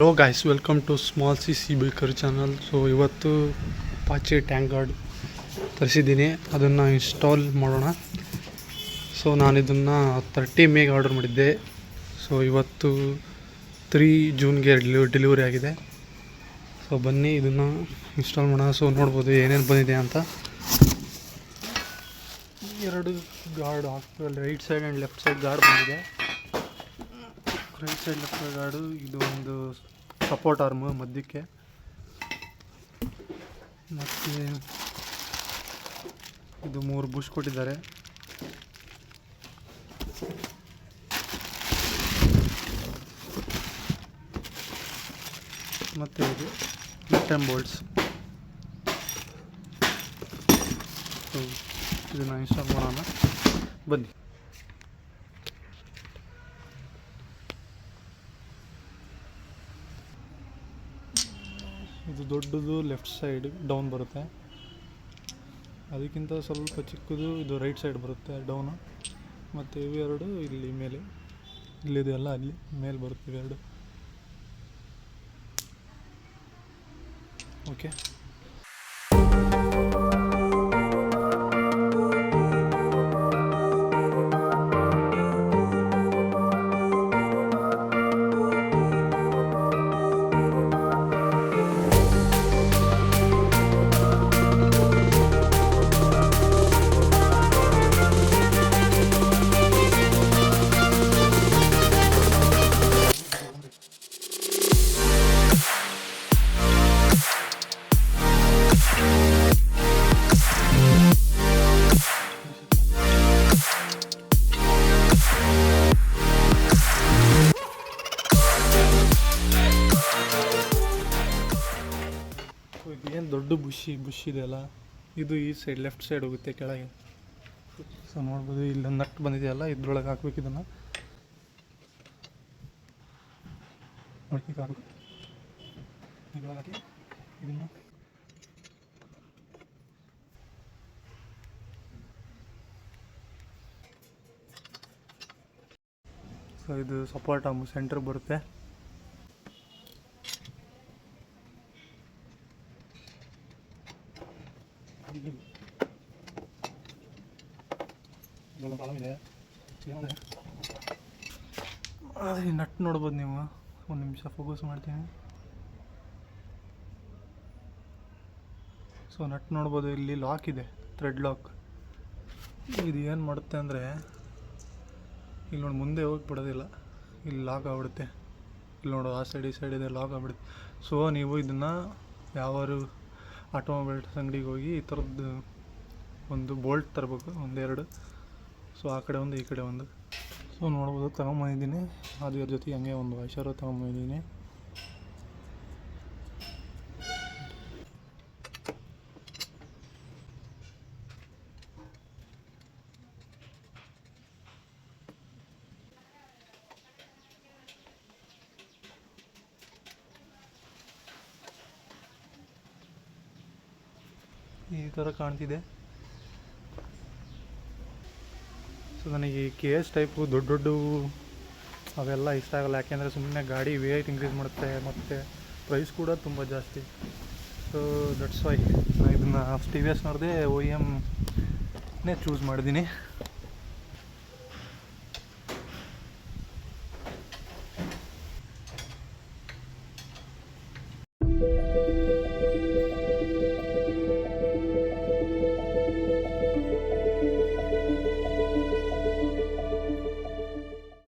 Hello guys, welcome to small c biker channel. So ಇವತ್ತು Apache tank guard ತರಿಸಿದ್ದೀನಿ, ಅದನ್ನು install ಮಾಡೋಣ. So ನಾನು ಇದನ್ನು 30 ಮೇಗೆ ಆರ್ಡರ್ ಮಾಡಿದ್ದೆ. ಸೊ ಇವತ್ತು 3 ಜೂನ್ಗೆ ಡೆಲಿವರಿ ಆಗಿದೆ. ಸೊ ಬನ್ನಿ ಇದನ್ನು ಇನ್ಸ್ಟಾಲ್ ಮಾಡೋಣ. ಸೊ ನೋಡ್ಬೋದು ಏನೇನು ಬಂದಿದೆ ಅಂತ. 2 ಗಾರ್ಡ್ ಹಾಕ್ತೀವಲ್ಲ, right side and left side guard ಬಂದಿದೆ. Right side left side guard, ಇದು ಒಂದು ಸಪೋರ್ಟ್ ಆರ್ಮು ಮಧ್ಯಕ್ಕೆ, ಮತ್ತು ಇದು 3 ಬುಷ್ ಕೊಟ್ಟಿದ್ದಾರೆ. ಮತ್ತು ಇದು ನಟ್ ಆ್ಯಂಡ್ ಬೋಲ್ಟ್ಸ್. ಸೊ ಇದನ್ನು ಇನ್ಸ್ಟಾಲ್ ಮಾಡೋಣ, ಬನ್ನಿ. ಇದು ದೊಡ್ಡದು ಲೆಫ್ಟ್ ಸೈಡ್ ಡೌನ್ ಬರುತ್ತೆ, ಅದಕ್ಕಿಂತ ಸ್ವಲ್ಪ ಚಿಕ್ಕದು ಇದು ರೈಟ್ ಸೈಡ್ ಬರುತ್ತೆ ಡೌನು, ಮತ್ತು ಇವೆರಡು ಇಲ್ಲಿ ಮೇಲೆ, ಇಲ್ಲಿದೆಯಲ್ಲ ಅಲ್ಲಿ ಮೇಲೆ ಬರುತ್ತೆ ಇವೆರಡು. ಓಕೆ, ಏನು ದೊಡ್ಡ ಬುಷ್ ಇದೆಯಲ್ಲ, ಇದು ಈ ಸೈಡ್ ಲೆಫ್ಟ್ ಸೈಡ್ ಹೋಗುತ್ತೆ ಕೆಳಗೆ. ಸೊ ನೋಡ್ಬೋದು ಇಲ್ಲಿ ನಟ್ ಬಂದಿದೆಯಲ್ಲ, ಇದ್ರೊಳಗೆ ಹಾಕ್ಬೇಕು ಇದನ್ನು. ನೋಡ್ಬೇಕು ಇದ್ರೊಳಗೆ ಹಾಕಿ ಇದನ್ನು. ಸೊ ಇದು ಸಪೋರ್ಟ್ ಆರ್ಮ್ ಸೆಂಟ್ರಿಗೆ ಬರುತ್ತೆ. ನಟ್ ನೋಡ್ಬೋದು ನೀವು, ಒಂದು ನಿಮಿಷ ಫೋಕಸ್ ಮಾಡ್ತೀನಿ. ಸೊ ನಟ್ ನೋಡ್ಬೋದು, ಇಲ್ಲಿ ಲಾಕ್ ಇದೆ, ಥ್ರೆಡ್ ಲಾಕ್. ಇದು ಏನು ಮಾಡುತ್ತೆ ಅಂದರೆ, ಇಲ್ಲಿ ನೋಡಿ ಮುಂದೆ ಹೋಗಿ ಬಿಡೋದಿಲ್ಲ, ಇಲ್ಲಿ ಲಾಕ್ ಆಗ್ಬಿಡುತ್ತೆ. ಇಲ್ಲಿ ನೋಡು, ಆ ಸೈಡ್ ಈ ಸೈಡ್ ಇದೆ, ಲಾಕ್ ಆಗ್ಬಿಡುತ್ತೆ. ಸೊ ನೀವು ಇದನ್ನು ಯಾವಾರು ಆಟೋಮೊಬೈಲ್ಸ್ ಅಂಗಡಿಗೆ ಹೋಗಿ ಈ ಥರದ್ದು ಒಂದು ಬೋಲ್ಟ್ ತರಬೇಕು, 1-2. ಸೊ ಆ ಕಡೆ ಒಂದು, ಈ ಕಡೆ ಒಂದು. ಸೊ ನೋಡ್ಬೋದು ತಗೊಂಬಂದಿದ್ದೀನಿ, ಅದು ಇದ್ರ ಜೊತೆಗೆ ಹಂಗೆ ಒಂದು ವಾಷರು ತಗೊಂಬಂದಿದ್ದೀನಿ. ಈ ಥರ ಕಾಣ್ತಿದೆ. ಸೊ ನನಗೆ ಈ KS ಟೈಪು ದೊಡ್ಡ ಅವೆಲ್ಲ ಇಷ್ಟ ಆಗಲ್ಲ, ಯಾಕೆಂದರೆ ಸುಮ್ಮನೆ ಗಾಡಿ ವೇಟ್ ಇನ್ಕ್ರೀಸ್ ಮಾಡುತ್ತೆ, ಮತ್ತು ಪ್ರೈಸ್ ಕೂಡ ತುಂಬ ಜಾಸ್ತಿ. ಸೊ ದಟ್ಸ್ ವೈ ನಾನು ಇದನ್ನು TVSನವ್ರದ್ದೇ OEMನೇ ಚೂಸ್ ಮಾಡಿದ್ದೀನಿ.